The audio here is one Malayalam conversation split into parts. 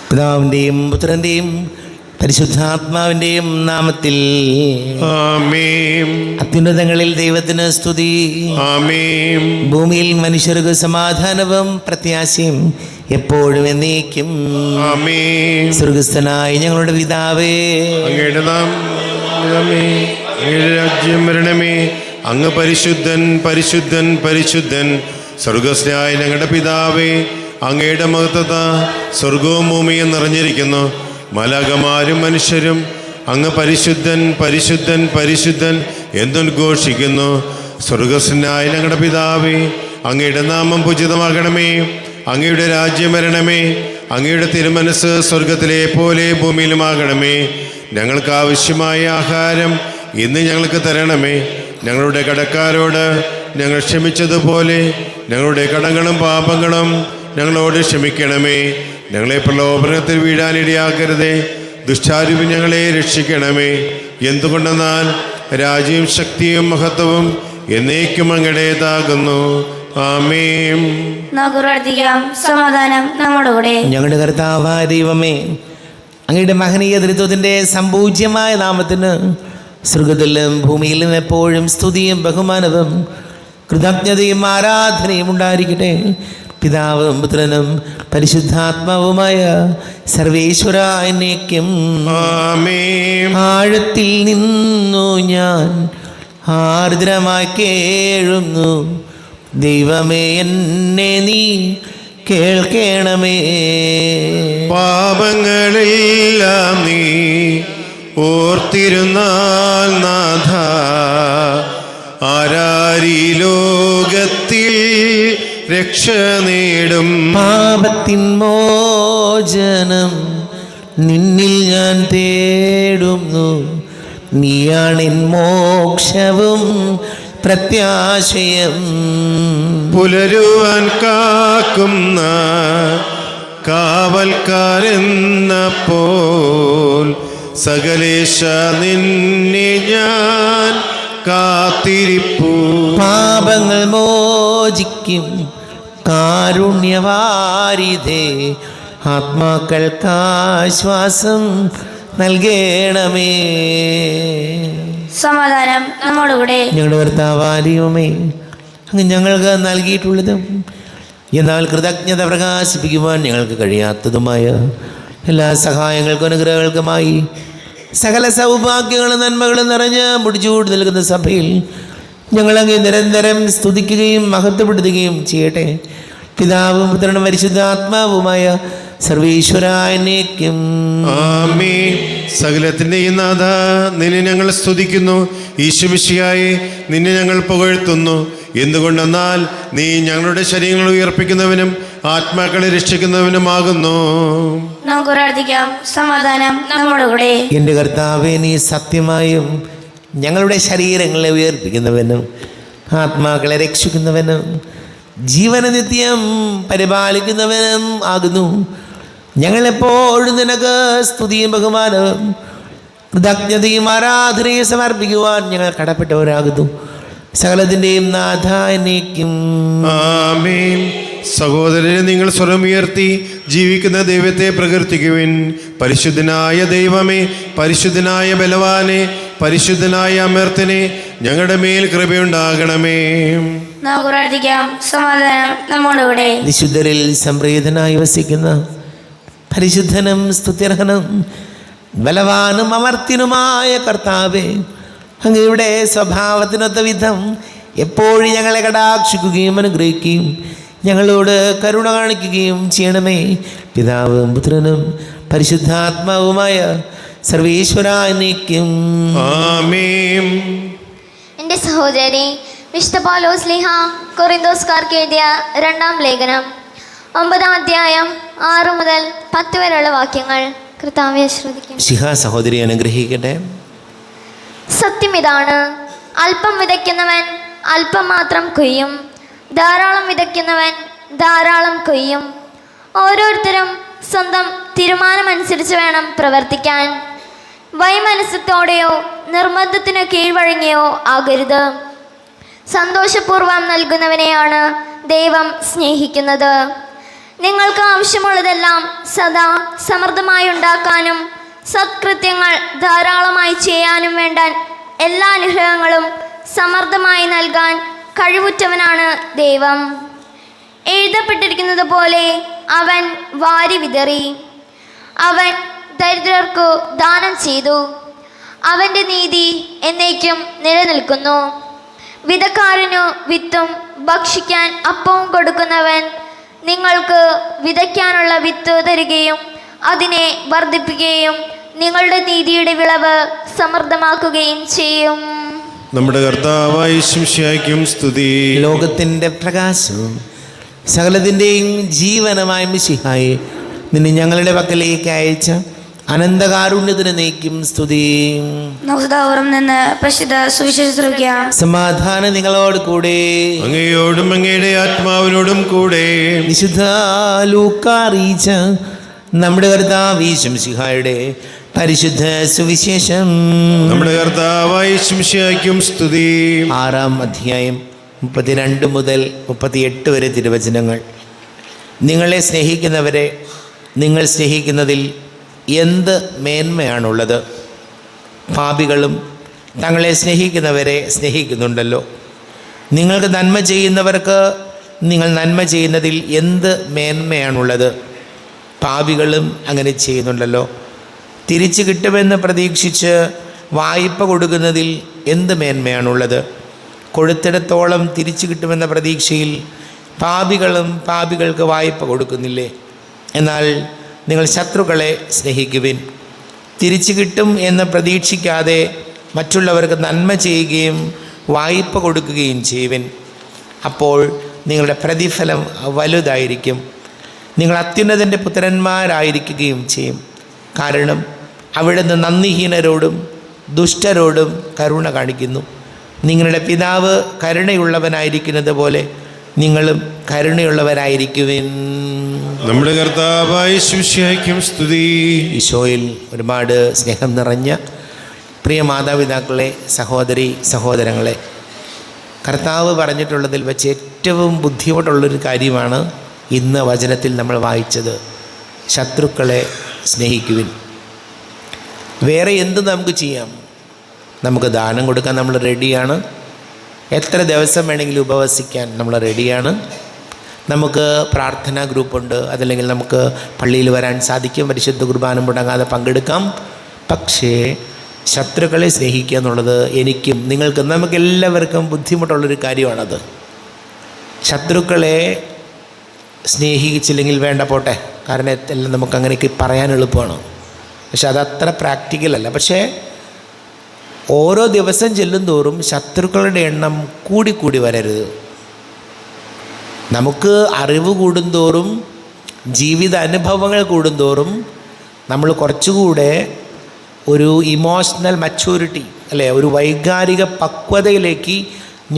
പിതാവിൻ്റെയും പുത്രൻ്റെയും പരിശുദ്ധാത്മാവിൻ്റെയും നാമത്തിൽ ആമേൻ. അത്യുന്നതങ്ങളിൽ ദൈവത്തിന് സ്തുതി. ആമേൻ. ഭൂമിയിൽ മനുഷ്യർക്ക് സമാധാനവും പ്രത്യാശയും എപ്പോഴും എന്നേക്കും. ആമേൻ. സ്വർഗസ്ഥനായ ഞങ്ങളുടെ പിതാവേ, അങ്ങയുടെ നാമമേ, അങ്ങയുടെ രാജ്യം വരണമേ. അങ്ങ് പരിശുദ്ധൻ പരിശുദ്ധൻ പരിശുദ്ധൻ. സ്വർഗസ്ഥനായ ഞങ്ങളുടെ പിതാവേ, അങ്ങയുടെ മഹത്വത സ്വർഗവും ഭൂമിയും നിറഞ്ഞിരിക്കുന്നു. മാലാഖമാരും മനുഷ്യരും അങ്ങ് പരിശുദ്ധൻ പരിശുദ്ധൻ പരിശുദ്ധൻ എന്നുദ്ഘോഷിക്കുന്നു. സ്വർഗസ്ഥനായ ഞങ്ങളുടെ പിതാവേ, അങ്ങയുടെ നാമം പൂജിതമാകണമേ. അങ്ങയുടെ രാജ്യം വരണമേ. അങ്ങയുടെ തിരുമനസ് സ്വർഗത്തിലെ പോലെ ഭൂമിയിലുമാകണമേ. ഞങ്ങൾക്ക് ആവശ്യമായ ആഹാരം ഇന്ന് ഞങ്ങൾക്ക് തരണമേ. ഞങ്ങളുടെ കടക്കാരോട് ഞങ്ങൾ ക്ഷമിച്ചതുപോലെ ഞങ്ങളുടെ കടങ്ങളും പാപങ്ങളും ഞങ്ങളോട് ക്ഷമിക്കണമേ. ഞങ്ങളെ പ്രലോഭനത്തിൽ വീഴാനിടയാക്കരുതേ. ദുഷ്ടാരൂപി ഞങ്ങളെ രക്ഷിക്കണമേ. എന്തുകൊണ്ടെന്നാൽ രാജ്യവും ശക്തിയും മഹത്വവും എന്നേക്കും അങ്ങടേതാകുന്നു. ആമേൻ. സമാധാനം നമ്മോടുകൂടെ. ഞങ്ങളുടെ കർത്താവായ ദൈവമേ, അങ്ങയുടെ മഹനീയ ത്രിത്വത്തിൻ്റെ സംപൂജ്യമായ നാമത്തിന് സ്വർഗത്തിലും ഭൂമിയിലും എപ്പോഴും സ്തുതിയും ബഹുമാനവും കൃതജ്ഞതയും ആരാധനയും ഉണ്ടായിരിക്കട്ടെ. പിതാവും പുത്രനും പരിശുദ്ധാത്മാവുമായ സർവേശ്വര എന്നേക്കും. ആമേൻ. ആഴത്തിൽ നിന്നു ഞാൻ ആർദ്രമായി കേഴുന്നു. ദൈവമേ, എന്നെ നീ കേൾക്കണമേ. പാപങ്ങളെല്ലാം നീ ഓർത്തിരുന്നാൽ നാഥ, ആരാരീ ലോകത്തിൽ രക്ഷ നേടും. പാപത്തിൻ മോചനം നിന്നിൽ ഞാൻ തേടുന്നു. നീയാണെൻ മോക്ഷവും പ്രത്യാശയം. പുലരുവാൻ കാക്കുന്ന കാവൽക്കാരെന്ന പോൽ സകലേശ നിന്നെ ഞാൻ കാത്തിരിപ്പു. പാപങ്ങൾ മോചിക്കും കാരുണ്യവാരിധേ, ആത്മാക്കൾക്കാശ്വാസം നൽകണമേ. സമാധാനം നമ്മോടുകൂടെ. ഞങ്ങളുടെ കർത്താവാരിയുമേ, അങ്ങ് ഞങ്ങൾക്ക് നൽകിയിട്ടുള്ളതും എന്നാൽ കൃതജ്ഞത പ്രകാശിപ്പിക്കുവാൻ ഞങ്ങൾക്ക് കഴിയാത്തതുമായ എല്ലാ സഹായങ്ങൾക്കും അനുഗ്രഹങ്ങൾക്കുമായി സകല സൗഭാഗ്യങ്ങളും നന്മകളും നിറഞ്ഞ് മുടിച്ചൂട് നിൽക്കുന്ന സഭയിൽ ഞങ്ങളങ്ങ് നിരന്തരം സ്തുതിക്കുകയും മഹത്വപ്പെടുത്തുകയും ചെയ്യട്ടെ. പിതാവും പുത്രനും പരിശുദ്ധാത്മാവുമായ സർവീശ്വരാനേക്കും. ആമേൻ. സകലത്തിൻ്റെയും നാഥ, നിന്നെ ഞങ്ങൾ സ്തുതിക്കുന്നു. ഈശോമിശിഹായെ, നിന്നെ ഞങ്ങൾ പുകഴ്ത്തുന്നു. എന്തുകൊണ്ടെന്നാൽ നീ ഞങ്ങളുടെ ശരീരങ്ങൾ ഉയർപ്പിക്കുന്നവനും ആത്മാക്കളെ രക്ഷിക്കുന്നവനുമാകുന്നു. നമുക്ക് പ്രാർത്ഥിക്കാം. സമാധാനം നമ്മോടുകൂടെ. എൻ്റെ കർത്താവേ, നീ സത്യമായും ഞങ്ങളുടെ ശരീരങ്ങളെ ഉയർപ്പിക്കുന്നവനും ആത്മാക്കളെ രക്ഷിക്കുന്നവനും ജീവന നിത്യം പരിപാലിക്കുന്നവനും ആകുന്നു. ഞങ്ങളെപ്പോഴും നിനക്ക് സ്തുതിയും ബഹുമാനവും കൃതജ്ഞതയും ആരാധനയും സമർപ്പിക്കുവാൻ ഞങ്ങൾ കടപ്പെട്ടവരാകുന്നു. സകലത്തിൻ്റെയും നാഥ എന്നേക്കും. ആമേൻ. സഹോദരനെ, നിങ്ങൾ സ്വരമുയർത്തി ജീവിക്കുന്ന ദൈവത്തെ പ്രകീർത്തിക്കുവിൻ. പരിശുദ്ധനായ ദൈവമേ, പരിശുദ്ധനായ ബലവാനെ, പരിശുദ്ധനായ അമർത്തനെ, ഞങ്ങളുടെ മേൽ കൃപയുണ്ടാകണമേ. നമുക്ക് പ്രാർത്ഥിക്കാം. സമാധാനം നമ്മോടുകൂടെ. വിശുദ്ധരിൽ സംപ്രീതനായി വസിക്കുന്ന പരിശുദ്ധനും സ്തുത്യർഹനും ബലവാനും അമർത്യനുമായ കർത്താവേ, അങ്ങയുടെ സ്വഭാവത്തിനൊത്ത വിധം എപ്പോഴും ഞങ്ങളെ കടാക്ഷിക്കുകയും അനുഗ്രഹിക്കുകയും ഞങ്ങളോട് കരുണ കാണിക്കുകയും ചെയ്യണമേ. പിതാവും പുത്രനും പരിശുദ്ധാത്മാവുമായ സർവീശ്വരാനേക്കും. ആമേൻ. എൻ്റെ സഹോദരി, വിശുദ്ധ പൗലോസ് ശ്ലീഹ കൊറിന്തോസ്കാർക്ക് എഴുതിയ 2-ാം ലേഖനം 9-ാം അധ്യായം 6 മുതൽ 10 വരെയുള്ള വാക്യങ്ങൾ കർത്താവേ ശ്രദ്ധിക്കണം. ശിഹ സഹോദരി അനുഗ്രഹിക്കട്ടെ. സത്യം ഇതാണ്, അല്പം വിതയ്ക്കുന്നവൻ അല്പം മാത്രം കൊയ്യും, ധാരാളം വിതയ്ക്കുന്നവൻ ധാരാളം കൊയ്യും. ഓരോരുത്തരും സ്വന്തം തീരുമാനമനുസരിച്ച് വേണം പ്രവർത്തിക്കാൻ. വൈമനസ്സത്തോടെയോ നിർബന്ധത്തിന് കീഴ്വഴങ്ങിയോ ആകരുത്. സന്തോഷപൂർവ്വം നൽകുന്നവനെയാണ് ദൈവം സ്നേഹിക്കുന്നത്. നിങ്ങൾക്ക് ആവശ്യമുള്ളതെല്ലാം സദാ സമൃദ്ധമായി ഉണ്ടാക്കാനും സത്കൃത്യങ്ങൾ ധാരാളമായി ചെയ്യാനും വേണ്ട എല്ലാ അനുഗ്രഹങ്ങളും സമൃദ്ധമായി നൽകാൻ കഴിവുറ്റവനാണ് ദൈവം. എഴുതപ്പെട്ടിരിക്കുന്നത് പോലെ അവൻ വാരി വിതറി, അവൻ ദരിദ്രർക്കു ദാനം ചെയ്തു. അവൻ്റെ നീതി എന്നേക്കും നിലനിൽക്കുന്നു. വിതക്കാരനു വിത്തും ഭക്ഷിക്കാൻ അപ്പവും കൊടുക്കുന്നവൻ നിങ്ങൾക്ക് വിതയ്ക്കാനുള്ള വിത്ത് തരികയും അതിനെ വർദ്ധിപ്പിക്കുകയും നിങ്ങളുടെ നീതിയുടെ വിളവ് സമൃദ്ധമാക്കുകയും ചെയ്യും. നമ്മുടെ കർത്താവായ യേശുമിശിഹായ്ക്കും സ്തുതി. ലോകത്തിൻ്റെ പ്രകാശവും സകലത്തിൻ്റെയും ജീവനമായ മിശിഹായെ നിന്നെ ഞങ്ങളുടെ പക്കലേക്ക് അയച്ച അനന്തകാരുണ്യത്തിന് നീക്കും സ്തുതി. നമുക്ക് ദാവൂരം നിന്ന് പ്രസിദ്ധ സുവിശേഷം ശ്രവിക്കാം. സമാധാനം നിങ്ങളോട് കൂടെ. അങ്ങയോടും അങ്ങയുടെ ആത്മാവിനോടും കൂടെ. വിശുദ്ധ ലൂക്കാ അറിയിച്ച നമ്മുടെ കർത്താവ് യേശുമിശിഹായുടെ പരിശുദ്ധ സുവിശേഷം. നമ്മുടെ കർത്താവായ യേശുമിശിഹായ്ക്കും സ്തുതി. 6-ാം അധ്യായം 32 മുതൽ 38 വരെ തിരുവചനങ്ങൾ. നിങ്ങളെ സ്നേഹിക്കുന്നവരെ നിങ്ങൾ സ്നേഹിക്കുന്നതിൽ എന്ത് മേന്മയാണുള്ളത്? പാപികളും തങ്ങളെ സ്നേഹിക്കുന്നവരെ സ്നേഹിക്കുന്നുണ്ടല്ലോ. നിങ്ങൾക്ക് നന്മ ചെയ്യുന്നവർക്ക് നിങ്ങൾ നന്മ ചെയ്യുന്നതിൽ എന്ത് മേന്മയാണുള്ളത്? പാപികളും അങ്ങനെ ചെയ്യുന്നുണ്ടല്ലോ. തിരിച്ചു കിട്ടുമെന്ന് പ്രതീക്ഷിച്ച് വായ്പ കൊടുക്കുന്നതിൽ എന്ത് മേന്മയാണുള്ളത്? കൊടുത്തിടത്തോളം തിരിച്ചു കിട്ടുമെന്ന പ്രതീക്ഷയിൽ പാപികളും പാപികൾക്ക് വായ്പ കൊടുക്കുന്നില്ലേ? എന്നാൽ നിങ്ങൾ ശത്രുക്കളെ സ്നേഹിക്കുവിൻ. തിരിച്ചു കിട്ടും എന്ന് പ്രതീക്ഷിക്കാതെ മറ്റുള്ളവർക്ക് നന്മ ചെയ്യുകയും വായ്പ കൊടുക്കുകയും ചെയ്യുവിൻ. അപ്പോൾ നിങ്ങളുടെ പ്രതിഫലം വലുതായിരിക്കും. നിങ്ങൾ അത്യുന്നതൻ്റെ പുത്രന്മാരായിരിക്കുകയും ചെയ്യും. കാരണം അവിടുന്ന് നന്ദിഹീനരോടും ദുഷ്ടരോടും കരുണ കാണിക്കുന്നു. നിങ്ങളുടെ പിതാവ് കരുണയുള്ളവനായിരിക്കുന്നത് പോലെ നിങ്ങളും കരുണയുള്ളവരായിരിക്കുവിൻ. നമ്മുടെ കർത്താവായ യേശുമിശിഹായ്ക്കും സ്തുതി. ഈശോയിൽ ഒരുപാട് സ്നേഹം നിറഞ്ഞ പ്രിയ മാതാപിതാക്കളെ, സഹോദരി സഹോദരങ്ങളെ, കർത്താവ് പറഞ്ഞിട്ടുള്ളതിൽ വെച്ച് ഏറ്റവും ബുദ്ധിമുട്ടുള്ളൊരു കാര്യമാണ് ഇന്ന് വചനത്തിൽ നമ്മൾ വായിച്ചത്. ശത്രുക്കളെ സ്നേഹിക്കുവിൻ. വേറെ എന്ത് നമുക്ക് ചെയ്യാം? നമുക്ക് ദാനം കൊടുക്കാൻ നമ്മൾ റെഡിയാണ്. എത്ര ദിവസം വേണമെങ്കിലും ഉപവസിക്കാൻ നമ്മൾ റെഡിയാണ്. നമുക്ക് പ്രാർത്ഥനാ ഗ്രൂപ്പുണ്ട്, അതല്ലെങ്കിൽ നമുക്ക് പള്ളിയിൽ വരാൻ സാധിക്കും, പരിശുദ്ധ കുർബാന മുടങ്ങാതെ പങ്കെടുക്കാം. പക്ഷേ ശത്രുക്കളെ സ്നേഹിക്കുക എന്നുള്ളത് എനിക്കും നിങ്ങൾക്കും നമുക്കെല്ലാവർക്കും ബുദ്ധിമുട്ടുള്ളൊരു കാര്യമാണത്. ശത്രുക്കളെ സ്നേഹിച്ചില്ലെങ്കിൽ വേണ്ട പോട്ടെ, കാരണം എല്ലാം നമുക്ക് അങ്ങനെയൊക്കെ പറയാൻ എളുപ്പമാണ്. പക്ഷെ അതത്ര പ്രാക്ടിക്കലല്ല. പക്ഷേ ഓരോ ദിവസം ചെല്ലും തോറും ശത്രുക്കളുടെ എണ്ണം കൂടിക്കൂടി വരരുത്. നമുക്ക് അറിവ് കൂടുന്തോറും ജീവിത അനുഭവങ്ങൾ കൂടുന്തോറും നമ്മൾ കുറച്ചുകൂടെ ഒരു ഇമോഷണൽ മച്യൂരിറ്റി, അല്ലേ, ഒരു വൈകാരിക പക്വതയിലേക്ക്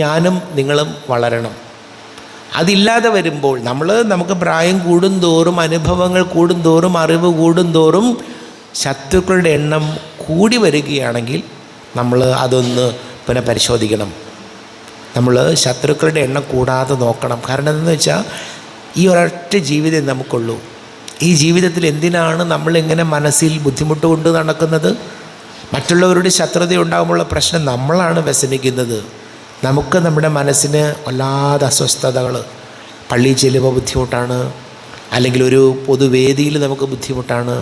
ഞാനും നിങ്ങളും വളരണം. അതില്ലാതെ വരുമ്പോൾ നമുക്ക് പ്രായം കൂടുന്തോറും അനുഭവങ്ങൾ കൂടുന്തോറും അറിവ് കൂടുന്തോറും ശത്രുക്കളുടെ എണ്ണം കൂടി വരികയാണെങ്കിൽ നമ്മൾ അതൊന്ന് പുനഃപരിശോധിക്കണം. നമ്മൾ ശത്രുക്കളുടെ എണ്ണം കൂടാതെ നോക്കണം. കാരണം എന്തെന്ന് വെച്ചാൽ ഈ ഒരൊറ്റ ജീവിതം നമുക്കുള്ളൂ. ഈ ജീവിതത്തിൽ എന്തിനാണ് നമ്മളിങ്ങനെ മനസ്സിൽ ബുദ്ധിമുട്ട് കൊണ്ട് നടക്കുന്നത്? മറ്റുള്ളവരുടെ ശത്രുത ഉണ്ടാകുമ്പോഴുള്ള പ്രശ്നം നമ്മളാണ് വ്യസനിക്കുന്നത്. നമുക്ക് നമ്മുടെ മനസ്സിന് വല്ലാതെ അസ്വസ്ഥതകൾ, പള്ളിയിൽ ചെല്ലുമ്പോൾ ബുദ്ധിമുട്ടാണ്, അല്ലെങ്കിൽ ഒരു പൊതുവേദിയിൽ നമുക്ക് ബുദ്ധിമുട്ടാണ്,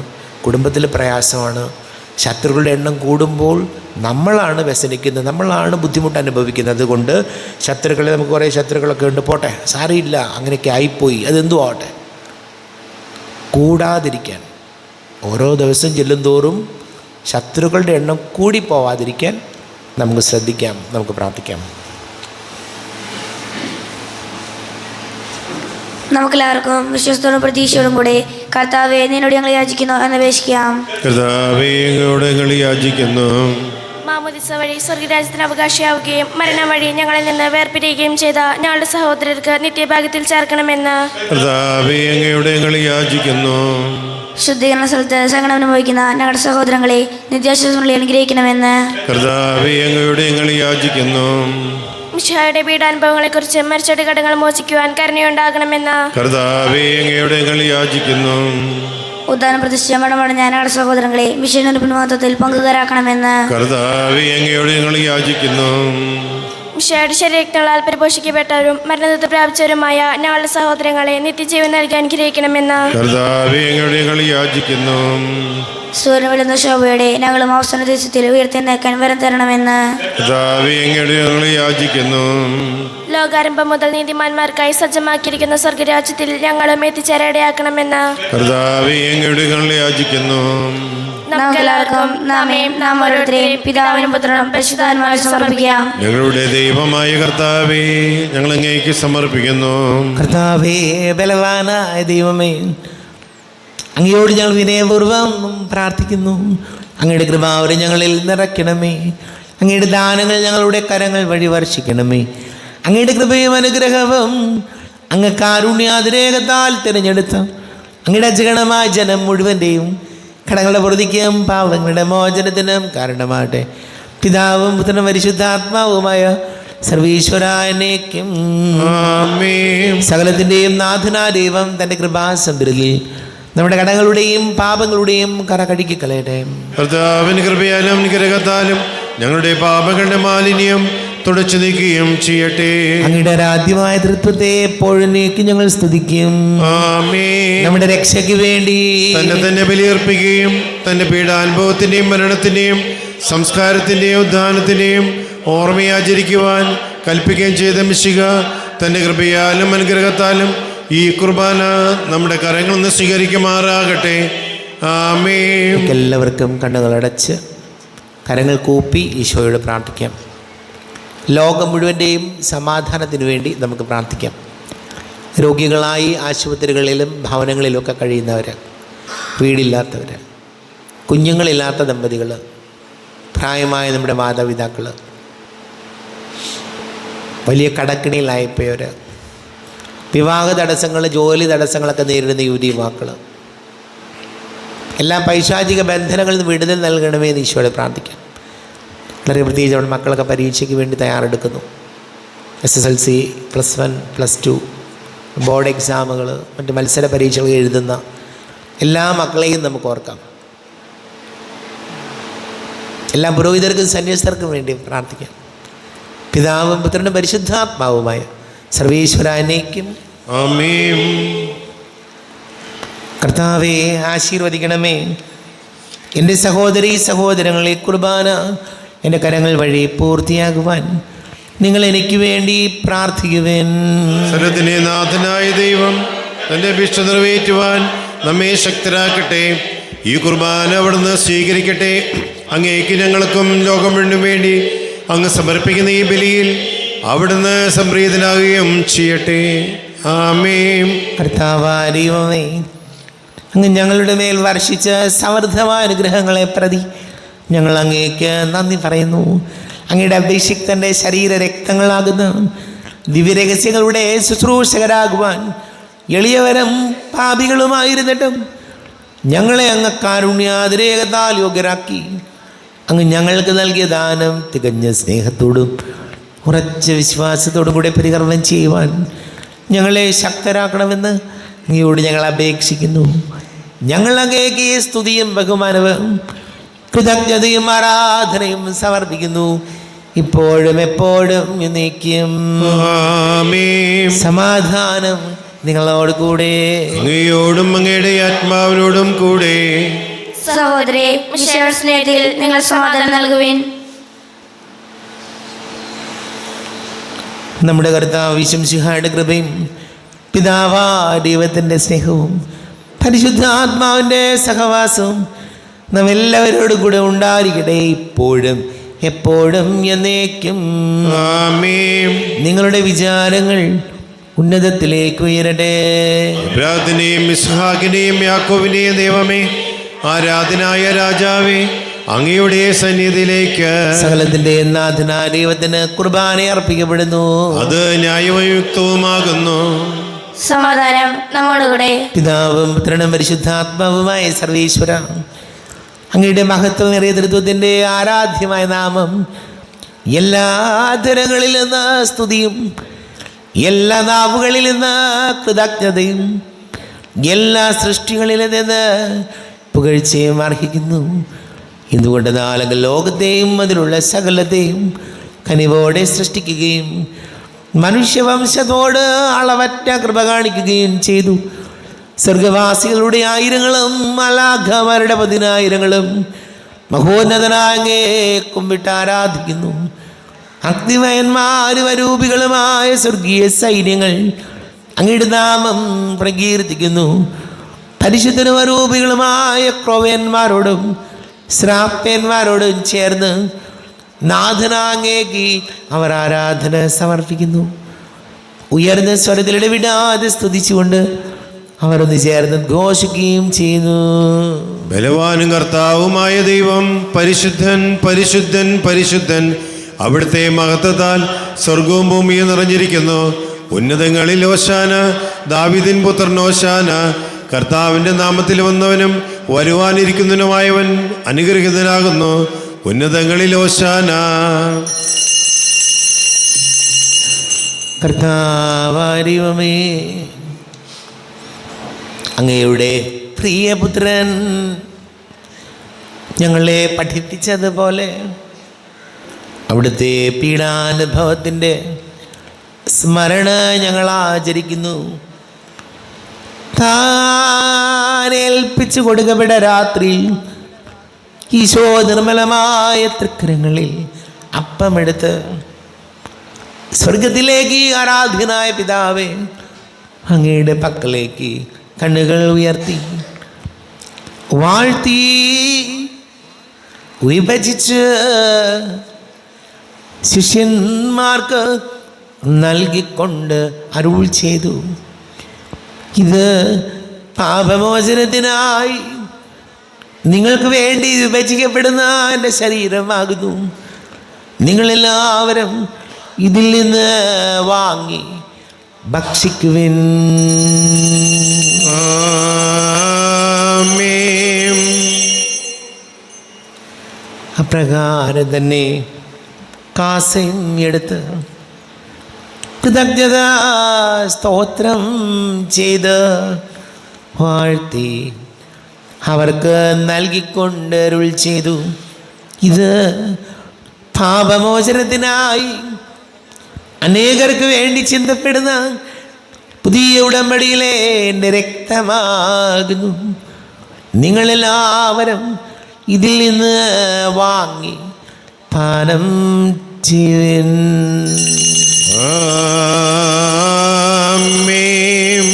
കുടുംബത്തിൽ പ്രയാസമാണ്. ശത്രുക്കളുടെ എണ്ണം കൂടുമ്പോൾ നമ്മളാണ് വ്യസനിക്കുന്നത്, നമ്മളാണ് ബുദ്ധിമുട്ട് അനുഭവിക്കുന്നത്. അതുകൊണ്ട് ശത്രുക്കളെ, നമുക്ക് കുറേ ശത്രുക്കളൊക്കെ ഉണ്ട്, പോട്ടെ, സാരമില്ല, അങ്ങനെയൊക്കെ ആയിപ്പോയി, അതെന്തും ആവട്ടെ, കൂടാതിരിക്കാൻ ഓരോ ദിവസം ചെല്ലുന്തോറും ശത്രുക്കളുടെ എണ്ണം കൂടിപ്പോവാതിരിക്കാൻ നമുക്ക് ശ്രദ്ധിക്കാം, നമുക്ക് പ്രാർത്ഥിക്കാം. നമുക്കെല്ലാവർക്കും വിശ്വാസത്തോടും പ്രതീക്ഷയോടും കൂടെ കർത്താവേ നിന്നോട് ഞങ്ങൾ യാചിക്കുന്നു എന്ന് അപേക്ഷിക്കാം. കർത്താവേ അങ്ങയോട് ഞങ്ങൾ യാചിക്കുന്നു. മാമോദിസ വഴി സ്വർഗരാജ്യത്തിന് അവകാശിയാവുകയും മരണം വഴി ഞങ്ങളിൽ നിന്ന് വേർപിരിയുകയും ചെയ്ത ഞങ്ങളുടെ സഹോദരർക്ക് നിത്യഭാഗ്യത്തിൽ ചേർക്കണമെന്ന് കർത്താവേ അങ്ങയോട് ഞങ്ങൾ യാചിക്കുന്നു. ശുദ്ധീകരണ സ്ഥലത്ത് സഹനം അനുഭവിക്കുന്ന ഞങ്ങളുടെ സഹോദരങ്ങളെ നിത്യാശ്വാസങ്ങളിൽ അനുഗ്രഹിക്കണമെന്ന് കർത്താവേ അങ്ങയോട് ഞങ്ങൾ യാചിക്കുന്നു. മിശിഹായുടെ പീഡാനുഭവങ്ങളെക്കുറിച്ച് മരിച്ചവരുടെ കടങ്ങൾ മോചിക്കുവാൻ കരുണയുണ്ടാകണമെന്ന് കർത്താവേ അങ്ങയുടെ ഞങ്ങൾ യാചിക്കുന്നു. ഉദ്ധാന പ്രതിഷ്ഠ മടമടഞ്ഞ ഞങ്ങളുടെ സഹോദരങ്ങളെ മിഷയുടെ പിൻവാദത്തിൽ പങ്കുകാരാക്കണമെന്ന് കർത്താവേ അങ്ങയുടെ ഞങ്ങൾ യാചിക്കുന്നു. മിശിഹായുടെ ശരീരങ്ങളാൽ പരിപോഷിക്കപ്പെട്ടവരും മരണത്തെ പ്രാപിച്ചവരുമായ ഞങ്ങളുടെ സഹോദരങ്ങളെ നിത്യജീവൻ നൽകാൻ അനുഗ്രഹിക്കണമെന്ന് കർത്താവേ അങ്ങയുടെ ഞങ്ങൾ യാചിക്കുന്നു. സൂര്യൻ വിളുന്ന ശോഭയോടെ ഞങ്ങളും അവസാന ദിവസത്തിൽ ഉയർത്തിനേക്കാൻ വരം തരണമെന്ന് കർത്താവേ അങ്ങയുടെ ഞങ്ങൾ യാചിക്കുന്നു. ലോകാരംഭം മുതൽ നീതിമാന്മാർക്കായി സജ്ജമാക്കിയിരിക്കുന്ന സ്വർഗരാജ്യത്തിൽ ഞങ്ങളും എത്തിച്ചേരടയാക്കണമെന്ന് കർത്താവേ അങ്ങയുടെ ഞങ്ങൾ യാചിക്കുന്നു. നമുക്കെല്ലാവർക്കും നാം ഓരോരുത്തരെയും പിതാവിനും പുത്രനും പരിശുദ്ധാത്മാവിനും സമർപ്പിക്കാം. ഞങ്ങളുടെ ദൈവമായ കർത്താവേ ഞങ്ങൾ അങ്ങേക്ക് സമർപ്പിക്കുന്നു. കർത്താവേ, ബലവാനായ ദൈവമേ, അങ്ങയോട് ഞങ്ങൾ വിനയപൂർവ്വം പ്രാർത്ഥിക്കുന്നു. അങ്ങയുടെ കൃപാവരം ഞങ്ങളിൽ നിറയ്ക്കണമേ. അങ്ങയുടെ ദാനങ്ങൾ ഞങ്ങളുടെ കരങ്ങൾ വഴി വർഷിക്കണമേ. അങ്ങയുടെ കൃപയും അനുഗ്രഹവും അങ്ങ് കാരുണ്യാതിരേകത്താൽ തിരഞ്ഞെടുത്ത അങ്ങയുടെ അജഗണമായ ജനം മുഴുവൻ്റെയും കടങ്ങളുടെ പ്രതിക്കും പാവങ്ങളുടെ മോചനത്തിനും കാരണമാകട്ടെ. പിതാവും പുത്രനും പരിശുദ്ധാത്മാവുമായ സർവീശ്വരായനേക്കും ആമേൻ. സകലത്തിൻ്റെയും നാഥനായ ദൈവം തൻ്റെ കൃപാസമൃദ്ധിയിൽ നമ്മുടെ കടങ്ങളുടെയും പാപങ്ങളുടെയും കറ കഴുകി കളയട്ടെ. കർത്താവിന് കൃപയാലും അനുഗ്രഹത്താലും ഞങ്ങളുടെ പാപങ്ങളുടെ മാലിന്യം തുടച്ചു നീക്കുകയും ചെയ്യട്ടെ. അങ്ങയുടെ ആരാധ്യമായ തൃത്വത്തെ എപ്പോഴും നീക്കി ഞങ്ങൾ സ്തുതിക്കും. ആമേൻ. നമ്മുടെ രക്ഷയ്ക്ക് വേണ്ടി തന്നെ ബലിയർപ്പിക്കുകയും തന്റെ പീഡാനുഭവത്തിന്റെയും മരണത്തിന്റെയും സംസ്കാരത്തിന്റെയും ഉദ്ധാനത്തിന്റെയും ഓർമ്മയാചരിക്കുവാൻ കൽപ്പിക്കുകയും ചെയ്ത മിശിഹ തന്റെ കൃപയാലും അനുഗ്രഹത്താലും ഈ കുർബാന നമ്മുടെ കരങ്ങളിൽ നിന്ന് സ്വീകരിക്കുമാറാകട്ടെ. ആമേൻ. എല്ലാവർക്കും കണ്ണുകളടച്ച് കരങ്ങൾ കൂപ്പി ഈശോയോട് പ്രാർത്ഥിക്കാം. ലോകം മുഴുവൻ്റെയും സമാധാനത്തിന് വേണ്ടി നമുക്ക് പ്രാർത്ഥിക്കാം. രോഗികളായി ആശുപത്രികളിലും ഭവനങ്ങളിലുമൊക്കെ കഴിയുന്നവർ, വീടില്ലാത്തവർ, കുഞ്ഞുങ്ങളില്ലാത്ത ദമ്പതികൾ, പ്രായമായ നമ്മുടെ മാതാപിതാക്കൾ, വലിയ കടക്കിണിയിലായിപ്പോയവർ, വിവാഹ തടസ്സങ്ങൾ, ജോലി തടസ്സങ്ങളൊക്കെ നേരിടുന്ന യുവതിയുവാക്കൾ, എല്ലാ പൈശാചിക ബന്ധനങ്ങളിൽ നിന്ന് വിടുതൽ നൽകണമേ എന്ന് ഈശോയോട് പ്രാർത്ഥിക്കാം. വളരെ പ്രത്യേകിച്ച് നമ്മുടെ മക്കളൊക്കെ പരീക്ഷയ്ക്ക് വേണ്ടി തയ്യാറെടുക്കുന്നു. SSLC, +1, +2, ബോർഡ് എക്സാമുകൾ, മറ്റ് മത്സര പരീക്ഷകൾ എഴുതുന്ന എല്ലാ മക്കളെയും നമുക്ക് ഓർക്കാം. എല്ലാ പുരോഹിതർക്കും സന്യസ്തർക്കും വേണ്ടി പ്രാർത്ഥിക്കാം. പിതാവും പുത്രനും പരിശുദ്ധാത്മാവുമായ സർവീശ്വരാനേക്കും ആമേൻ. കർത്താവെ ആശീർവദിക്കണമേ. എൻ്റെ സഹോദരീ സഹോദരങ്ങളെ, കുർബാന എൻ്റെ കരങ്ങൾ വഴി പൂർത്തിയാകുവാൻ നിങ്ങൾ എനിക്ക് വേണ്ടി പ്രാർത്ഥിക്കുവേൻ. സകലത്തിന്റെ നാഥനായ ദൈവം തന്റെ അഭീഷ്ട നിറവേറ്റുവാൻ നമ്മെ ശക്തരാക്കട്ടെ. ഈ കുർബാന അവിടുന്ന് സ്വീകരിക്കട്ടെ. അങ്ങേക്ക് ഞങ്ങൾക്കും ലോകം മുഴുവനും വേണ്ടി അങ്ങ് സമർപ്പിക്കുന്ന ഈ ബലിയിൽ അവിടുന്ന് സംപ്രീതനാകുകയും ചെയ്യട്ടെ. ആമേൻ. കർത്താവായ ദൈവമേ, അങ്ങ് ഞങ്ങളുടെ മേൽ വർഷിച്ച സമൃദ്ധമായ അനുഗ്രഹങ്ങളെ പ്രതി ഞങ്ങൾ അങ്ങേക്ക് നന്ദി പറയുന്നു. അങ്ങയുടെ അഭിഷിക്തൻ്റെ ശരീര രക്തങ്ങളാകുന്ന ദിവ്യരഹസ്യങ്ങളുടെ ശുശ്രൂഷകരാകുവാൻ എളിയവരും പാപികളുമായിരുന്നിട്ടും ഞങ്ങളെ അങ്ങ് കാരുണ്യാതിരേകത്താൽ യോഗ്യരാക്കി. അങ്ങ് ഞങ്ങൾക്ക് നൽകിയ ദാനം തികഞ്ഞ സ്നേഹത്തോടും ഉറച്ച വിശ്വാസത്തോടും കൂടെ പരികർമ്മം ചെയ്യുവാൻ ഞങ്ങളെ ശക്തരാക്കണമെന്ന് അങ്ങയോട് ഞങ്ങൾ അപേക്ഷിക്കുന്നു. ഞങ്ങൾ അങ്ങേക്ക് സ്തുതിയും ബഹുമാനവും കൃതജ്ഞതയും ആരാധനയും സമർപ്പിക്കുന്നു, ഇപ്പോഴും എപ്പോഴും എന്നേക്കും. ആമേൻ. സമാധാനം നിങ്ങളോട് കൂടെ. അങ്ങയോടും അങ്ങയുടെ ആത്മാവിനോടും കൂടെ. സഹോദരേ, മിശിഹായുടെ സ്നേഹത്തിൽ നിങ്ങൾ സമാധാനം നൽകുവിൻ. നമ്മുടെ കർത്താവ് മിശിഹായുടെ കൃപയും പിതാവായ ദൈവത്തിൻ്റെ സ്നേഹവും പരിശുദ്ധാത്മാവിൻ്റെ സഹവാസവും നാം എല്ലാവരോടും കൂടെ ഉണ്ടായിരിക്കട്ടെ, ഇപ്പോഴും എപ്പോഴും എന്നേക്കും. ആമേൻ. നിങ്ങളുടെ വിചാരങ്ങൾ ഉന്നതത്തിലേക്ക് ഉയരട്ടെ. അബ്രാഹാമിനെയും ഇസ്ഹാക്കിനെയും യാക്കോബിനെയും ദൈവമേ, ആരാധനായ രാജാവേ, അങ്ങയുടെ സന്നിധിയിലേക്ക് സകലത്തിൻ്റെ നാഥനായ ദൈവത്തിന് കുർബാന അർപ്പിക്കപ്പെടുന്നു. അത് ന്യായയുക്തവുമാകുന്നു. സമാധാനം നമ്മോടുകൂടെ. പിതാവും പുത്രനും പരിശുദ്ധാത്മാവുമായ സർവീശ്വര, അങ്ങയുടെ മഹത്വമേറിയ തൃത്വത്തിൻ്റെ ആരാധ്യമായ നാമം എല്ലാ ധരങ്ങളിൽ നിന്ന് സ്തുതിയും എല്ലാ നാവുകളിൽ നിന്ന് കൃതജ്ഞതയും എല്ലാ സൃഷ്ടികളിൽ നിന്ന് പുകഴ്ചയും അർഹിക്കുന്നു. എന്തുകൊണ്ട് നാലെങ്കിൽ ലോകത്തെയും അതിലുള്ള സകലത്തെയും കനിവോടെ സൃഷ്ടിക്കുകയും മനുഷ്യവംശത്തോട് അളവറ്റ കൃപ കാണിക്കുകയും ചെയ്തു. സ്വർഗവാസികളുടെ ആയിരങ്ങളും മലാഖമാരുടെ 10,000-ങ്ങളും മഹോന്നതനാങ്ങേ കുമ്പിട്ട് ആരാധിക്കുന്നു. അഗ്നിമയന്മാരും അരൂപികളുമായ സ്വർഗീയ സൈന്യങ്ങൾ അങ്ങയുടെ നാമം പ്രകീർത്തിക്കുന്നു. പരിശുദ്ധരും അരൂപികളുമായ ക്രോവ്യന്മാരോടും ശ്രാപ്യന്മാരോടും ചേർന്ന് നാഥനാങ്ങേക്ക് അവർ ആരാധന സമർപ്പിക്കുന്നു. ഉയർന്ന സ്വരത്തിൽ ഇടവിടാതെ സ്തുതിച്ചുകൊണ്ട് അവർ ഒന്ന് ചേർന്ന് ഘോഷിക്കുകയും ചെയ്യുന്നു. ബലവാനും കർത്താവുമായ ദൈവം പരിശുദ്ധൻ പരിശുദ്ധൻ പരിശുദ്ധൻ. അവിടുത്തെ മഹത്വത്താൽ സ്വർഗവും ഭൂമിയും നിറഞ്ഞിരിക്കുന്നു. ഉന്നതങ്ങളിൽ ഓശാന, ദാവീദിൻ പുത്രൻ ഓശാന. കർത്താവിൻ്റെ നാമത്തിൽ വന്നവനും വരുവാനിരിക്കുന്നവനുമായവൻ അനുഗ്രഹീതനാകുന്നു. ഉന്നതങ്ങളിൽ ഓശാന. കർത്താവാരിവമേ, അങ്ങയുടെ പ്രിയപുത്രൻ ഞങ്ങളെ പഠിപ്പിച്ചതുപോലെ അവിടുത്തെ പീഡാനുഭവത്തിൻ്റെ സ്മരണ ഞങ്ങൾ ആചരിക്കുന്നു. താൻ ഏൽപ്പിച്ചു കൊടുക്കപ്പെട്ട രാത്രി ഈശോ നിർമ്മലമായ തൃക്കരങ്ങളിൽ അപ്പമെടുത്ത് സ്വർഗത്തിലേക്ക് ആരാധ്യനായ പിതാവേ അങ്ങയുടെ പക്കലേക്ക് കണ്ണുകൾ ഉയർത്തി വാഴ്ത്തി വിഭജിച്ച് ശിഷ്യന്മാർക്ക് നൽകിക്കൊണ്ട് അരുൾ ചെയ്തു, ഇത് പാപമോചനത്തിനായി നിങ്ങൾക്ക് വേണ്ടി വിഭജിക്കപ്പെടുന്ന എൻ്റെ ശരീരമാകുന്നു. നിങ്ങളെല്ലാവരും ഇതിൽ നിന്ന് വാങ്ങി ഭക്ഷിക്കുവിൻ. ആമേൻ. അപ്രകാരം തന്നെ കാസയും എടുത്ത് കൃതജ്ഞത സ്തോത്രം ചെയ്ത് വാഴ്ത്തി അവർക്ക് നൽകിക്കൊണ്ട് അരുൾ ചെയ്തു, ഇത് പാപമോചനത്തിനായി അനേകർക്ക് വേണ്ടി ചിന്തപ്പെടുന്ന പുതിയ ഉടമ്പടിയിലെ എൻ്റെ രക്തമാകുന്നു. നിങ്ങളെല്ലാവരും ഇതിൽ നിന്ന് വാങ്ങി പാനം ചെയ്യുവിൻ. ആമേൻ.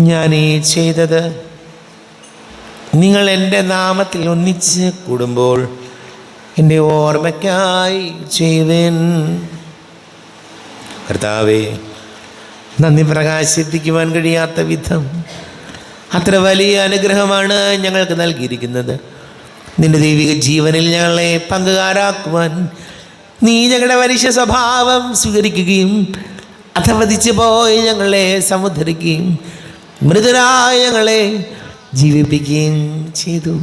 ഞാൻ ഈ ചെയ്തത് നിങ്ങൾ എൻ്റെ നാമത്തിൽ ഒന്നിച്ച് കൂടുമ്പോൾ എൻ്റെ ഓർമ്മയ്ക്കായി ചെയ്യുവിൻ. കർത്താവേ, നന്ദി പ്രകാശിപ്പിക്കുവാൻ കഴിയാത്ത വിധം അത്ര വലിയ അനുഗ്രഹമാണ് ഞങ്ങൾക്ക് നൽകിയിരിക്കുന്നത്. നിന്റെ ദൈവിക ജീവനിൽ ഞങ്ങളെ പങ്കുകാരാക്കുവാൻ നീ ഞങ്ങളുടെ മനുഷ്യ സ്വഭാവം സ്വീകരിക്കുകയും അധപതിച്ചു പോയി ഞങ്ങളെ സമുദ്ധരിക്കുകയും മൃതരായ ഞങ്ങളെ ജീവിപ്പിക്കുകയും ചെയ്തു.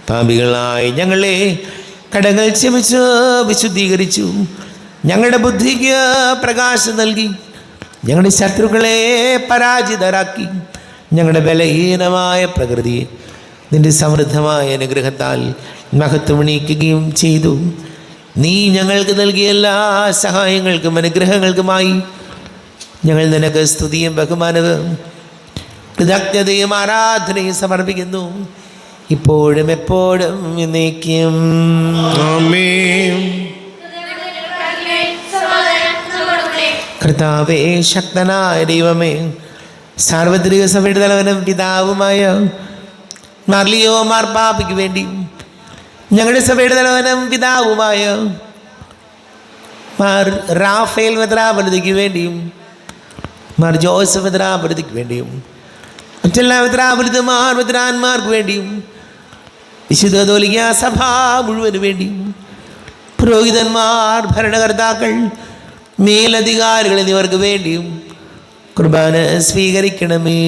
പാപികളായി ഞങ്ങളെ കടങ്ങൾ ക്ഷമിച്ച് വിശുദ്ധീകരിച്ചു. ഞങ്ങളുടെ ബുദ്ധിക്ക് പ്രകാശം നൽകി ഞങ്ങളുടെ ശത്രുക്കളെ പരാജിതരാക്കി. ഞങ്ങളുടെ ബലഹീനമായ പ്രകൃതിയെ നിന്റെ സമൃദ്ധമായ അനുഗ്രഹത്താൽ മഹത്വമണിയിക്കുകയും ചെയ്തു. നീ ഞങ്ങൾക്ക് നൽകിയ എല്ലാ സഹായങ്ങൾക്കും അനുഗ്രഹങ്ങൾക്കുമായി ഞങ്ങൾ നിനക്ക് സ്തുതിയും ബഹുമാനവും കൃതജ്ഞതയും ആരാധനയും സമർപ്പിക്കുന്നു, ഇപ്പോഴും എപ്പോഴും എന്നേക്കും. ആമേൻ. കർത്താവേ, ശക്തനായ ദൈവമേ, സാർവത്രിക സഭയുടെ തലവനും പിതാവുമായ മാർലിയോ മാർപ്പാപ്പയ്ക്ക് വേണ്ടി, ഞങ്ങളുടെ സഭയുടെ തലവനും പിതാവുമായ മാർ റാഫേൽ മെത്രാപൊലീത്തയ്ക്ക് വേണ്ടിയും മാർ ജോസഫ് മെത്രാപൊലീത്തയ്ക്ക് വേണ്ടിയും മറ്റെല്ലാ മെത്രാന്മാർക്ക് വേണ്ടിയും വിശുദ്ധ കത്തോലിക്കാ സഭ മുഴുവന് വേണ്ടിയും പുരോഹിതന്മാർ, ഭരണകർത്താക്കൾ, മേലധികാരികൾ എന്നിവർക്ക് വേണ്ടിയും കുർബാന സ്വീകരിക്കണമേ.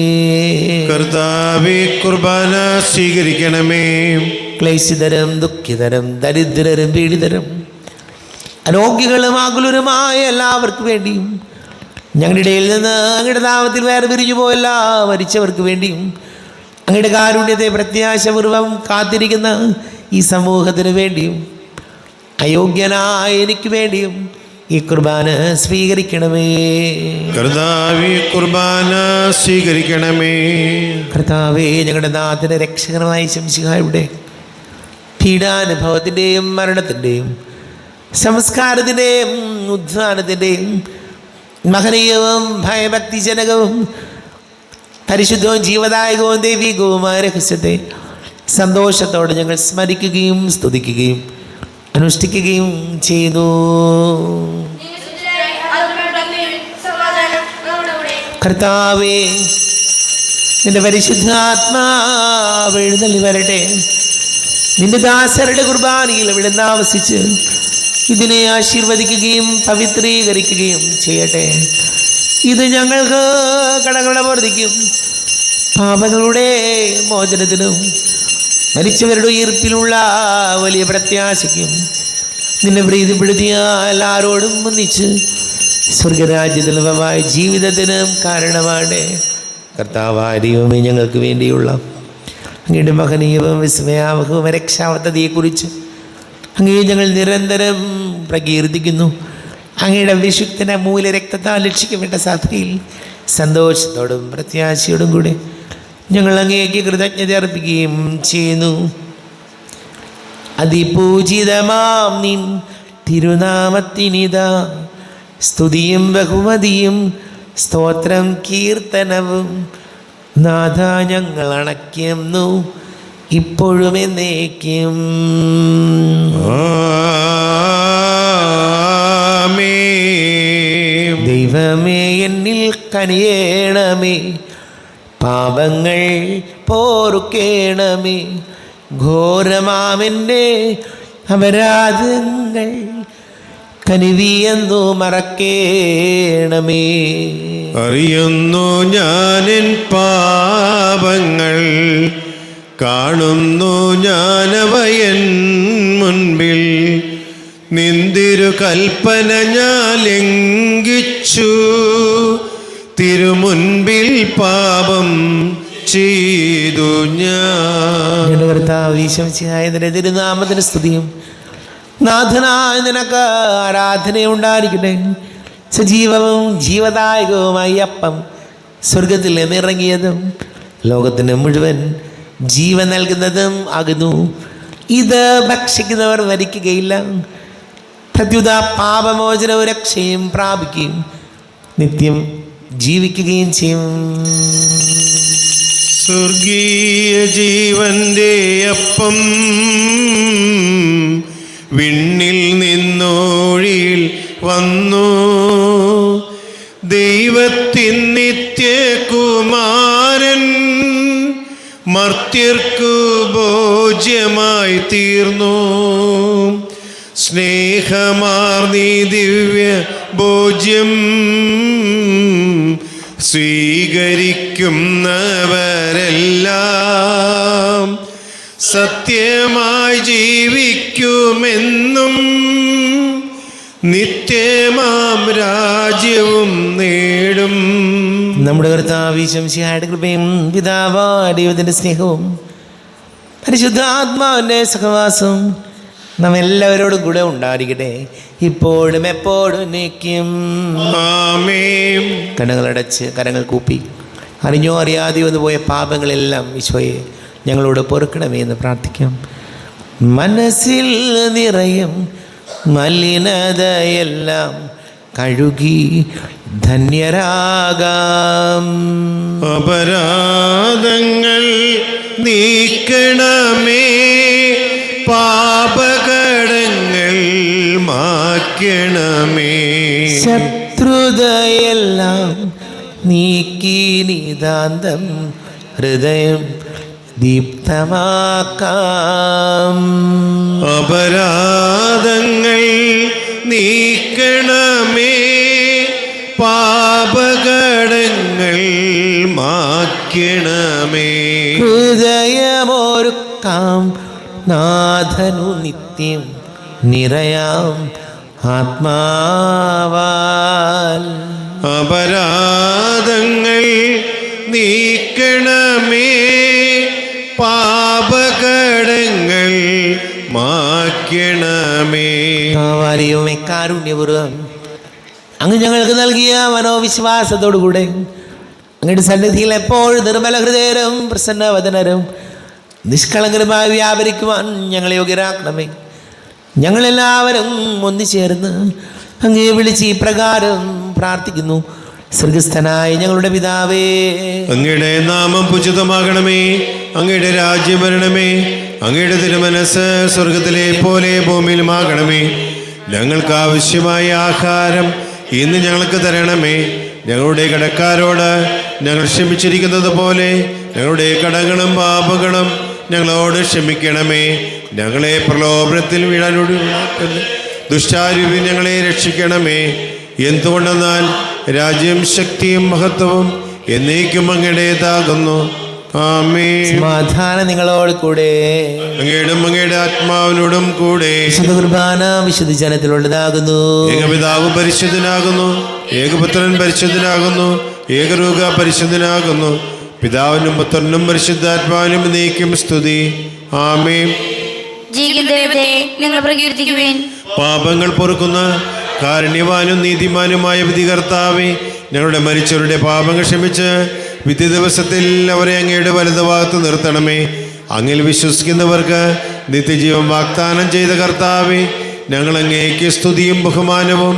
കർത്താവേ, കുർബാന സ്വീകരിക്കണമേ. ക്ലേശിതരും ദുഃഖിതരും ദരിദ്രരും പീഡിതരും അരോഗ്യങ്ങളും ആകുലരുമായ എല്ലാവർക്കും വേണ്ടിയും ഞങ്ങളുടെ ഇടയിൽ നിന്ന് അങ്ങയുടെ നാമത്തിൽ വേറെ പിരിഞ്ഞു പോയല്ല മരിച്ചവർക്ക് വേണ്ടിയും അങ്ങയുടെ കാരുണ്യത്തെ പ്രത്യാശപൂർവം കാത്തിരിക്കുന്ന ഈ സമൂഹത്തിന് വേണ്ടിയും അയോഗ്യനായ എനിക്ക് വേണ്ടിയും ഈ കുർബാന സ്വീകരിക്കണമേ. കർത്താവേ, കുർബാന സ്വീകരിക്കണമേ. കർത്താവേ, ഞങ്ങളുടെ നാഥന് രക്ഷകരമായ ശംസിഹായുടെ പീഡാനുഭവത്തിൻ്റെയും മരണത്തിൻ്റെയും സംസ്കാരത്തിൻ്റെയും ഉദ്ധാനത്തിൻ്റെയും മഹനീയവും ഭയഭക്തിജനകവും പരിശുദ്ധവും ജീവദായകവും ദൈവികവുമായ രഹസ്യത്തെ സന്തോഷത്തോടെ ഞങ്ങൾ സ്മരിക്കുകയും സ്തുതിക്കുകയും അനുഷ്ഠിക്കുകയും ചെയ്യുന്നു. കർത്താവേ, നിന്റെ പരിശുദ്ധാത്മാവ് എഴുന്നള്ളി വരട്ടെ. നിന്റെ ദാസരുടെ കുർബാനയിൽ ഇവിടെ ആവസിച്ച് ഇതിനെ ആശീർവദിക്കുകയും പവിത്രീകരിക്കുകയും ചെയ്യട്ടെ. ഇത് ഞങ്ങൾക്ക് കടങ്ങളുടെ വർദ്ധിക്കും പാപങ്ങളുടെ മോചനത്തിനും മരിച്ചവരുടെ ഉയർപ്പിലുള്ള വലിയ പ്രത്യാശയ്ക്കും നിന്നെ പ്രീതിപ്പെടുത്തിയാൽ ആരോടും ഒന്നിച്ച് സ്വർഗരാജ്യത്തിൽ ജീവിതത്തിനും കാരണമാണ്. കർത്താവായ ദൈവമേ, ഞങ്ങൾക്ക് വേണ്ടിയുള്ള അങ്ങയുടെ മഹനീയവും വിസ്മയാവഹവും രക്ഷാവത്തതയെക്കുറിച്ച് അങ്ങയെ ഞങ്ങൾ നിരന്തരം പ്രകീർത്തിക്കുന്നു. അങ്ങയുടെ വിശുദ്ധന മൂല രക്തത്താൽ രക്ഷിക്കപ്പെട്ട സാധനയിൽ സന്തോഷത്തോടും പ്രത്യാശയോടും കൂടെ ഞങ്ങൾ അങ്ങേക്ക് കൃതജ്ഞത അർപ്പിക്കുകയും ചെയ്യുന്നു. അതിപൂജിതമാം നിൻ തിരുനാമത്തിനിതാ സ്തുതിയും ബഹുമതിയും സ്തോത്രം കീർത്തനവും നാഥ ഞങ്ങൾ അണയ്ക്കുന്നു ഇപ്പോഴും എന്നേക്കും. ദൈവമേ, എന്നിൽ കനിയേണമേ, പാപങ്ങൾ പോറുക്കേണമേ, ഘോരമാമെൻ്റെ അപരാധങ്ങൾ കനിവിയെന്നു മറക്കേണമേ. അറിയുന്നു ഞാനെൻ പാപങ്ങൾ, കാണുന്നു ഞാനവയൻ മുൻപിൽ. നിന്തിരു കൽപ്പന ഞാൻ ലംഘിച്ചു, തിരുമുൻപിൽ പാപം ചെയ്തു ഞാൻ. കർത്താവിന്റെ തിരുനാമത്തിന് സ്തുതിയും നാഥനായ നിനക്ക് ആരാധനയുണ്ടായിരിക്കട്ടെ. സജീവവും ജീവദായകവുമായി അപ്പം സ്വർഗത്തിൽ നിന്നിറങ്ങിയതും ലോകത്തിന് മുഴുവൻ ജീവൻ നൽകുന്നതും ആകുന്നു. ഇത് ഭക്ഷിക്കുന്നവർ മരിക്കുകയില്ല, പ്രത്യുത പാപമോചനവും രക്ഷയും പ്രാപിക്കുകയും നിത്യം ജീവിക്കുകയും ചെയ്യും. സ്വർഗീയ ജീവന്റെ അപ്പം വിണ്ണിൽ നിന്നോഴിയിൽ വന്നു, ദൈവത്തിൻ നിത്യകുമാരൻ മർത്യർക്കു ഭോജ്യമായി തീർന്നു. സ്നേഹമാർന്നീ ദിവ്യ ഭോജ്യം സ്വീകരിക്കുന്നവരെല്ലാം സത്യമായി ജീവിക്കുമെന്നും നിത്യമാം രാജ്യവും നേടും. നമ്മുടെ കർത്താവ് ശംസിഹായുടെ കൃപയും പിതാവായ ദൈവത്തിൻ്റെ സ്നേഹവും പരിശുദ്ധാത്മാവിൻ്റെ സഹവാസവും നാം എല്ലാവരോടും കൂടെ ഉണ്ടായിരിക്കട്ടെ, ഇപ്പോഴും എപ്പോഴും എന്നേക്കും. ആമേൻ. കണ്ണുകളടച്ച് കരങ്ങൾ കൂപ്പി അറിഞ്ഞോ അറിയാതെയോ എന്ന് പോയ പാപങ്ങളെല്ലാം ഈശോയെ ഞങ്ങളോട് പൊറുക്കണമേ എന്ന് പ്രാർത്ഥിക്കാം. മനസ്സിൽ നിറയും മലിനതയെല്ലാം കഴുകി ധന്യരാകാം. അപരാധങ്ങൾ നീക്കണമേ, പാപകടങ്ങൾ മായ്ക്കണമേ. ശത്രുതയെല്ലാം നീക്കി നിതാന്തം ഹൃദയം ദീപ്തമാക്കാം. അപരാധങ്ങൾ നീക്കണമേ, പാപകടങ്ങൾ മായ്ക്കണമേ. ഹൃദയമൊരുക്കാം നാഥനു നിത്യം നിറയാം ആത്മാവാൽ. അപരാധങ്ങൾ നീക്കണമേ, പാപകടങ്ങൾ മായ്ക്കണമേ. ദൈവമേ, കാരുണ്യപൂർവ്വം അങ്ങ് ഞങ്ങൾക്ക് നൽകിയ മനോവിശ്വാസത്തോടുകൂടെ അങ്ങയുടെ സന്നിധിയിൽ എപ്പോഴും നിർമ്മല ഹൃദയരും പ്രസന്നവദനരും നിഷ്കളങ്കരുമായി വ്യാപരിക്കുവാൻ ഞങ്ങളെ യോഗ്യരാക്കണമേ. ഞങ്ങളെല്ലാവരും ഒന്നുചേർന്ന് അങ്ങയെ വിളിച്ച് ഈ പ്രകാരം പ്രാർത്ഥിക്കുന്നു. സ്വർഗസ്ഥനായ ഞങ്ങളുടെ പിതാവേ, അങ്ങയുടെ നാമം പൂജിതമാകണമേ, അങ്ങയുടെ രാജ്യം വരണമേ, അങ്ങയുടെ തിരുമനസ് സ്വർഗത്തിലെ പോലെ ഭൂമിയിലുമാകണമേ. ഞങ്ങൾക്ക് ആവശ്യമായ ആഹാരം ഇന്ന് ഞങ്ങൾക്ക് തരണമേ. ഞങ്ങളുടെ കടക്കാരോട് ഞങ്ങൾ ക്ഷമിച്ചിരിക്കുന്നത് പോലെ ഞങ്ങളുടെ കടങ്ങളും പാപങ്ങളും ഞങ്ങളോട് ക്ഷമിക്കണമേ. ഞങ്ങളെ പ്രലോഭനത്തിൽ വീഴാനോട് ദുഷ്ടാരൂപി ഞങ്ങളെ രക്ഷിക്കണമേ. എന്തുകൊണ്ടെന്നാൽ രാജ്യം ശക്തിയും മഹത്വവും എന്നേക്കും അങ്ങയുടേതാകുന്നു. ആമേൻ. സമാധാനം നിങ്ങളോട് കൂടെ. അങ്ങയുടെ ആത്മാവിനോടും കൂടെ. വിശുദ്ധ കുർബാന വിശുദ്ധ ജനത്തിലുള്ളതാകുന്നു. ഏകപിതാവ് പരിശുദ്ധനാകുന്നു, ഏകപുത്രൻ പരിശുദ്ധനാകുന്നു, ഏകരൂഹ പരിശുദ്ധനാകുന്നു. പിതാവിനും പുത്രനും പരിശുദ്ധാത്മാവിനും എന്നേക്കും സ്തുതി. ആമേൻ. ജീവിക്കുന്ന ദൈവത്തെ നിങ്ങൾ പ്രകീർത്തിക്കുവിൻ. പാപങ്ങൾ പൊറുക്കുന്ന കാരുണ്യവാനും നീതിമാനുമായ വിധികർത്താവേ, ഞങ്ങളുടെ മരിച്ചവരുടെ പാപങ്ങൾ ക്ഷമിച്ച് വിധി ദിവസത്തിൽ അവരെ അങ്ങയുടെ വലതുഭാഗത്ത് നിർത്തണമേ. അങ്ങിൽ വിശ്വസിക്കുന്നവർക്ക് നിത്യജീവൻ വാഗ്ദാനം ചെയ്ത കർത്താവേ, ഞങ്ങൾ അങ്ങേക്ക് സ്തുതിയും ബഹുമാനവും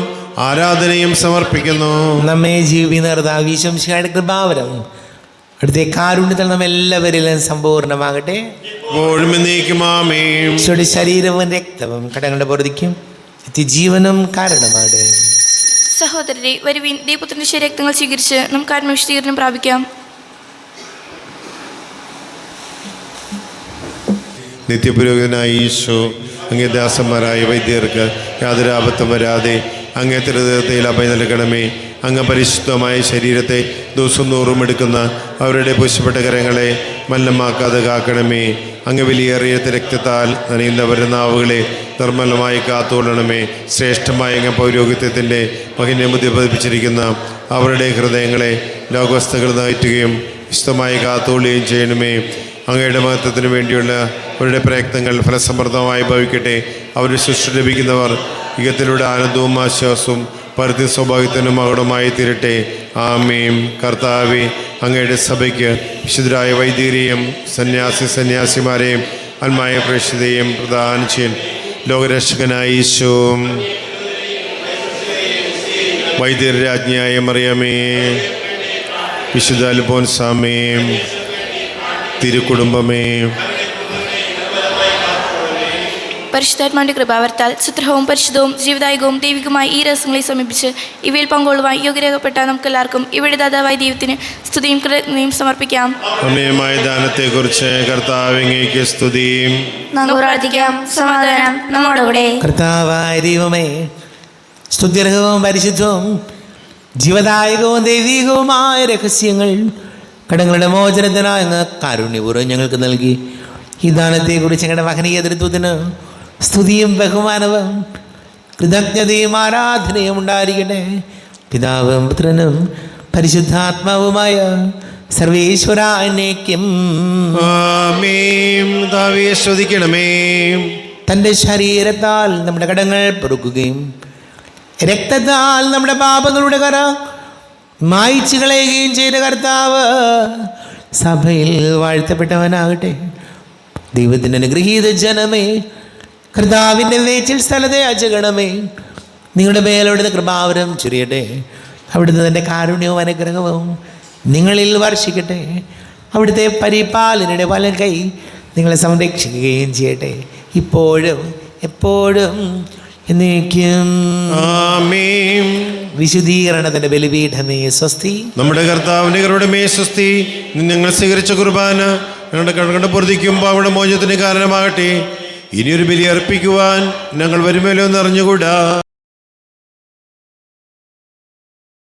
ആരാധനയും സമർപ്പിക്കുന്നു. നമ്മെ ജീവിതയുടെ കൃപാവരം അടുത്ത കാരുണ്യത്തിൽ നമ്മെല്ലാവരിലും സമ്പൂർണ്ണമാകട്ടെ. എപ്പോഴും എന്നേക്കും ആമേൻ. ഈശോയുടെ ശരീരവും രക്തവും കടങ്ങളുടെ പൊറുതിക്കും നിത്യജീവനും കാരണമാണ്. സഹോദരരെ, വരുവിൻ, ദൈവപുത്രന്റെ ശരീരക്തങ്ങൾ സ്വീകരിച്ച് നമുക്ക് ആത്മവിശുദ്ധീകരണം പ്രാപിക്കാം. നിത്യപുരോഹിതനായ ഈശോ, അങ്ങേ ദാസന്മാരായ വൈദ്യർക്ക് യാതൊരു ആപത്തും വരാതെ അങ്ങേ തിരുഹൃദയത്തിൽ അഭയം നൽകണമേ. അങ്ങ് പരിശുദ്ധമായ ശരീരത്തെ ദിവസം തോറും എടുക്കുന്ന അവരുടെ പുഷ്പപ്പെട്ട കരങ്ങളെ മല്ലമാക്കാതെ കാക്കണമേ. അങ്ങ് വിലയേറിയ രക്തത്താൽ നനയുന്നവരുടെ നാവുകളെ നിർമ്മലമായി കാത്തുകൊള്ളണമേ. ശ്രേഷ്ഠമായ അങ്ങ് പൗരോഹിത്യത്തിൻ്റെ മഹിമ പതിപ്പിച്ചിരിക്കുന്ന അവരുടെ ഹൃദയങ്ങളെ ലോകവസ്തുക്കൾ നയിറ്റുകയും വിശുദ്ധമായി കാത്തുകൊള്ളുകയും ചെയ്യണമേ. അങ്ങയുടെ മഹത്വത്തിന് വേണ്ടിയുള്ള അവരുടെ പ്രയത്നങ്ങൾ ഫലസമൃദ്ധമായി ഭവിക്കട്ടെ. അവരുടെ ശുശ്രൂഷ ലഭിക്കുന്നവർ യുഗത്തിലൂടെ ആനന്ദവും ആശ്വാസവും പരിധി സൗഭാഗ്യത്തിനും മകുടമായി തീരട്ടെ. ആമേൻ. കർത്താവേ, അങ്ങയുടെ സഭയ്ക്ക് വിശുദ്ധരായ വൈദികരെയും സന്യാസിമാരെയും ആത്മായ പ്രേക്ഷിതയെയും പ്രദാനം ചെയ്യും. ലോകരക്ഷകനായ ഈശോ, വൈദ്യരാജ്ഞിയായ മറിയമേ, വിശുദ്ധ അൽഫോൻസാമേ, തിരുക്കുടുംബമേ, പരിശുദ്ധാത്മാവിന്റെ കൃപാവരത്താൽ സുത്രഹവും പരിശുദ്ധവും ജീവദായകവും ദൈവികമായ ഈ രഹസ്യങ്ങളെ സമീപിച്ച് ഇവയിൽ പങ്കുകൊള്ളുവാൻ യോഗ്യരാകപ്പെട്ട നമുക്കെല്ലാവർക്കും ഇവയുടെ ദാതാവായ ദൈവത്തിന് സ്തുതിയും കൃതജ്ഞതയും സമർപ്പിക്കാം. അമേയമായ ദാനത്തെക്കുറിച്ച് കർത്താവേ, അങ്ങേക്ക് സ്തുതിയും. നമുക്ക് പ്രാർത്ഥിക്കാം. സമാധാനം നമ്മോടുകൂടെ. കർത്താവായ ദൈവമേ, സ്തുത്യർഹവും പരിശുദ്ധവും ജീവദായകവും ദൈവികവുമായ രഹസ്യങ്ങൾ കടങ്ങളുടെ മോചനത്തിനായി അങ്ങ് കാരുണ്യപൂർവ്വം ഞങ്ങൾക്ക് നൽകി. ഈ ദാനത്തെക്കുറിച്ച് ഞങ്ങളുടെ മഹനീയ തൃത്വത്തിന് സ്തുതിയും ബഹുമാനവും കൃതജ്ഞതയും ആരാധനയും ഉണ്ടായിരിക്കട്ടെ. പിതാവും പുത്രനും പരിശുദ്ധാത്മാവുമായ സർവേശ്വര എന്നേക്കും ആമേൻ. കർത്താവേ, സ്തുതിക്കണമേ. തൻ്റെ ശരീരത്താൽ നമ്മുടെ കടങ്ങൾ പൊറുക്കുകയും രക്തത്താൽ നമ്മുടെ പാപങ്ങളുടെ കര മായ്ച്ചു കളയുകയും ചെയ്ത കർത്താവ് സഭയിൽ വാഴ്ത്തപ്പെട്ടവനാകട്ടെ. ദൈവത്തിൻ്റെ അനുഗ്രഹീത ജനമേ, കർത്താവിൻ്റെ വേച്ചിൽ സ്ഥലത്തെ അജഗണമേ, നിങ്ങളുടെ മേലോടുന്ന കൃപാവരം ചൊരിയട്ടെ. അവിടുന്ന് തൻ്റെ കാരുണ്യവും അനുഗ്രഹവും നിങ്ങളിൽ വർഷിക്കട്ടെ. അവിടുത്തെ പരിപാലനയുടെ വലം കൈ നിങ്ങളെ സംരക്ഷിക്കുകയും ചെയ്യട്ടെ, ഇപ്പോഴും എപ്പോഴും എന്നേക്കും. ആമേൻ. വിശുദ്ധീകരണത്തിന്റെ ബലിപീഠമേ സ്വസ്തി. നമ്മുടെ കർത്താവിൻ്റെ കരുണമേ സ്വസ്തി. ഞങ്ങൾ സ്വീകരിച്ച കുർബാന ഞങ്ങളുടെ കടങ്ങളുടെ പൊറുതിക്കുമ്പോൾ അവിടെ മോചനത്തിന് കാരണമാകട്ടെ. ഇനിയൊരു ബലി അർപ്പിക്കുവാൻ ഞങ്ങൾ വരുമല്ലോ എന്നറിഞ്ഞുകൂടാ.